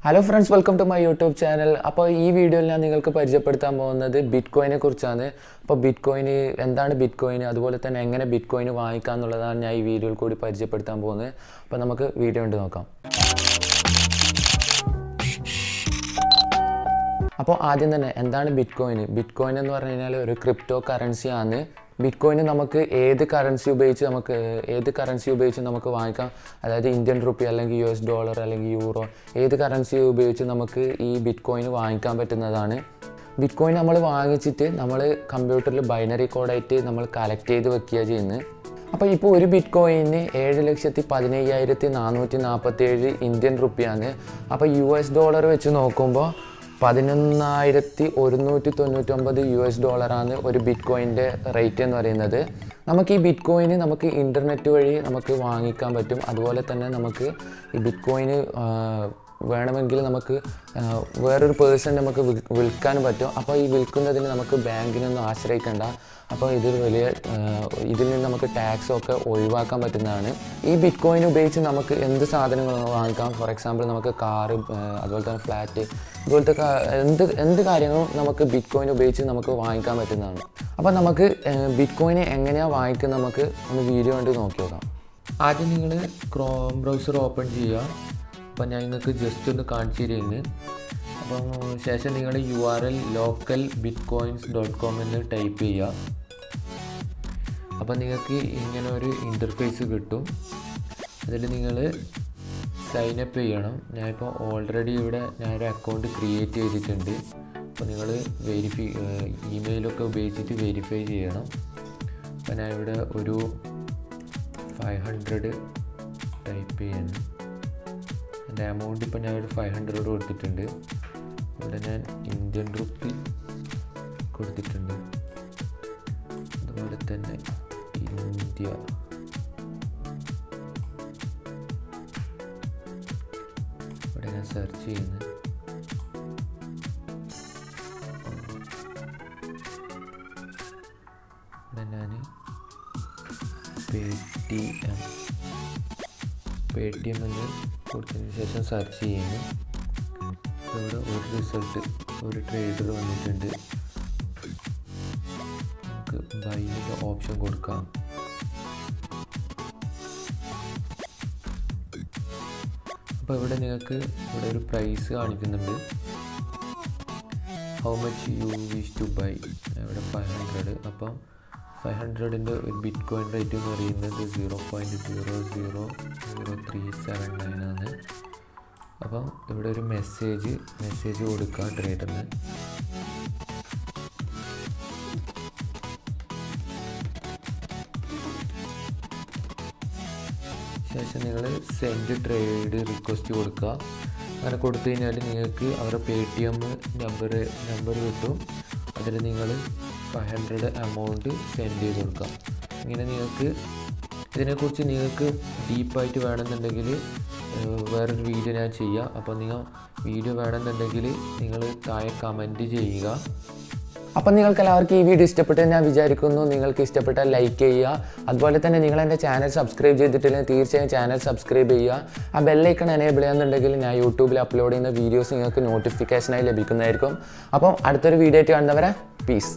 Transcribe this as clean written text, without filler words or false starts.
Hello friends, welcome to my YouTube channel. അപ്പോൾ ഈ വീഡിയോയിൽ ഞാൻ നിങ്ങൾക്ക് പരിചയപ്പെടുത്താൻ പോകുന്നത് ബിറ്റ്കോയിനെ കുറിച്ചാണ്. അപ്പോൾ ബിറ്റ്കോയിൻ എന്താണ് ബിറ്റ്കോയിൻ, അതുപോലെ തന്നെ എങ്ങനെ ബിറ്റ്കോയിൻ വാങ്ങിക്കാം എന്നുള്ളതാണ് ഞാൻ ഈ വീഡിയോയിൽ കൂടി പരിചയപ്പെടുത്താൻ പോകുന്നത്. അപ്പോൾ നമുക്ക് വീഡിയോ കണ്ട് നോക്കാം. അപ്പോൾ ആദ്യം തന്നെ എന്താണ് ബിറ്റ്കോയിൻ? ബിറ്റ്കോയിൻ എന്ന് പറഞ്ഞു കഴിഞ്ഞാൽ ഒരു ക്രിപ്റ്റോ കറൻസിയാണ്. ബിറ്റ്കോയിന് നമുക്ക് ഏത് കറൻസി ഉപയോഗിച്ച് നമുക്ക് വാങ്ങിക്കാം. അതായത് ഇന്ത്യൻ റുപ്പി അല്ലെങ്കിൽ US ഡോളർ അല്ലെങ്കിൽ യൂറോ, ഏത് കറൻസി ഉപയോഗിച്ച് നമുക്ക് ഈ ബിറ്റ്കോയിൻ വാങ്ങിക്കാൻ പറ്റുന്നതാണ്. ബിറ്റ്കോയിൻ നമ്മൾ വാങ്ങിച്ചിട്ട് നമ്മൾ കമ്പ്യൂട്ടറിൽ ബൈനറി കോഡായിട്ട് നമ്മൾ കളക്ട് ചെയ്ത് വെക്കുക ചെയ്യുന്നത്. അപ്പോൾ ഇപ്പോൾ ഒരു ബിറ്റ്കോയിന് 7,15,447 ഇന്ത്യൻ റുപ്പിയാണ്. അപ്പോൾ US ഡോളർ വെച്ച് നോക്കുമ്പോൾ 11,199 US ഡോളറാണ് ഒരു ബിറ്റ്കോയിൻ്റെ റേറ്റ് എന്ന് പറയുന്നത്. നമുക്ക് ഈ ബിറ്റ്കോയിന് നമുക്ക് ഇൻ്റർനെറ്റ് വഴി നമുക്ക് വാങ്ങിക്കാൻ പറ്റും. അതുപോലെ തന്നെ നമുക്ക് ഈ ബിറ്റ്കോയിന് വേണമെങ്കിൽ നമുക്ക് വേറൊരു പേഴ്സൺ നമുക്ക് വിൽക്കാനും പറ്റും. അപ്പോൾ ഈ വിൽക്കുന്നതിന് നമുക്ക് ബാങ്കിനൊന്നും ആശ്രയിക്കേണ്ട. അപ്പോൾ ഇതിൽ നിന്ന് നമുക്ക് ടാക്സൊക്കെ ഒഴിവാക്കാൻ പറ്റുന്നതാണ്. ഈ ബിറ്റ്കോയിൻ ഉപയോഗിച്ച് നമുക്ക് എന്ത് സാധനങ്ങൾ വാങ്ങിക്കാം. ഫോർ എക്സാമ്പിൾ നമുക്ക് കാറ്, അതുപോലെ തന്നെ ഫ്ലാറ്റ്, ഇതുപോലത്തെ എന്ത് കാര്യങ്ങളും നമുക്ക് ബിറ്റ്കോയിൻ ഉപയോഗിച്ച് നമുക്ക് വാങ്ങിക്കാൻ പറ്റുന്നതാണ്. അപ്പോൾ നമുക്ക് ബിറ്റ്കോയിനെ എങ്ങനെയാണ് വാങ്ങിക്കുന്നത് നമുക്ക് ഒന്ന് വീഡിയോ കണ്ട് നോക്കി നോക്കാം. ആദ്യം നിങ്ങൾ ക്രോം ബ്രൗസർ ഓപ്പൺ ചെയ്യുക. അപ്പോൾ ഞാൻ നിങ്ങൾക്ക് ജസ്റ്റ് ഒന്ന് കാണിച്ചു തരുന്നത്. അപ്പം ശേഷം നിങ്ങൾ URL localbitcoins.com എന്ന് ടൈപ്പ് ചെയ്യുക. അപ്പോൾ നിങ്ങൾക്ക് ഇങ്ങനെ ഒരു ഇൻ്റർഫേസ് കിട്ടും. അതിൽ നിങ്ങൾ സൈനപ്പ് ചെയ്യണം. ഞാനിപ്പോൾ ഓൾറെഡി ഇവിടെ ഞാനൊരു അക്കൗണ്ട് ക്രിയേറ്റ് ചെയ്തിട്ടുണ്ട്. അപ്പോൾ നിങ്ങൾ ഇമെയിലൊക്കെ ഉപയോഗിച്ചിട്ട് വെരിഫൈ ചെയ്യണം. അപ്പോൾ ഞാൻ ഇവിടെ ഒരു 500 ടൈപ്പ് ചെയ്യണം. എൻ്റെ എമൗണ്ട് ഇപ്പോൾ ഞാൻ ഒരു 500 കൊടുത്തിട്ടുണ്ട്. ഇവിടെ ഞാൻ ഇന്ത്യൻ റുപ്പി കൊടുത്തിട്ടുണ്ട്. അതുപോലെ തന്നെ ഇന്ത്യ, ഇവിടെ ഞാൻ സെർച്ച് ചെയ്യുന്നത്. ഇവിടെ ഞാൻ പേടിഎം എന്ന് കൊടുത്തതിന് ശേഷം സെർച്ച് ചെയ്യുന്നു. ഇവിടെ ഒരു റിസൾട്ട്, ഒരു ട്രേഡർ വന്നിട്ടുണ്ട്. നമുക്ക് ബൈൻ്റെ ഓപ്ഷൻ കൊടുക്കാം. അപ്പോൾ ഇവിടെ നിങ്ങൾക്ക് ഇവിടെ ഒരു പ്രൈസ് കാണിക്കുന്നുണ്ട്. How much you wish to buy. ഇവിടെ 500. അപ്പം 500ൻ്റെ ഒരു ബിറ്റ്കോയിൻ റേറ്റ് എന്ന് പറയുന്നത് 0.000379 ആണ്. അപ്പം ഇവിടെ ഒരു മെസ്സേജ് കൊടുക്കുക ട്രേഡറിന്. ശേഷം നിങ്ങൾ സെൻഡ് ട്രേഡ് റിക്വസ്റ്റ് കൊടുക്കുക. അങ്ങനെ കൊടുത്തു കഴിഞ്ഞാൽ നിങ്ങൾക്ക് അവരുടെ പേടിഎം നമ്പർ കിട്ടും. അതിൽ നിങ്ങൾ 500 എമൗണ്ട് സെൻഡ് ചെയ്ത് കൊടുക്കാം. ഇങ്ങനെ നിങ്ങൾക്ക് ഇതിനെക്കുറിച്ച് നിങ്ങൾക്ക് ഡീപ്പായിട്ട് വേണമെന്നുണ്ടെങ്കിൽ വേറൊരു വീഡിയോ ഞാൻ ചെയ്യാം. അപ്പോൾ നിങ്ങൾ വീഡിയോ വേണമെന്നുണ്ടെങ്കിൽ നിങ്ങൾ താഴെ കമൻറ്റ് ചെയ്യുക. അപ്പം നിങ്ങൾക്ക് എല്ലാവർക്കും ഈ വീഡിയോ ഇഷ്ടപ്പെട്ടെന്ന് ഞാൻ വിചാരിക്കുന്നു. നിങ്ങൾക്ക് ഇഷ്ടപ്പെട്ടാൽ ലൈക്ക് ചെയ്യുക. അതുപോലെ തന്നെ നിങ്ങൾ എൻ്റെ ചാനൽ സബ്സ്ക്രൈബ് ചെയ്തിട്ടില്ലെങ്കിൽ തീർച്ചയായും ചാനൽ സബ്സ്ക്രൈബ് ചെയ്യുക. ആ ബെല്ലൈക്കൺ എനേബിൾ ചെയ്യുന്നുണ്ടെങ്കിൽ ഞാൻ യൂട്യൂബിൽ അപ്ലോഡ് ചെയ്യുന്ന വീഡിയോസ് നിങ്ങൾക്ക് നോട്ടിഫിക്കേഷനായി ലഭിക്കുന്നതായിരിക്കും. അപ്പം അടുത്തൊരു വീഡിയോ ആയിട്ട് കാണുന്നവരെ പീസ്.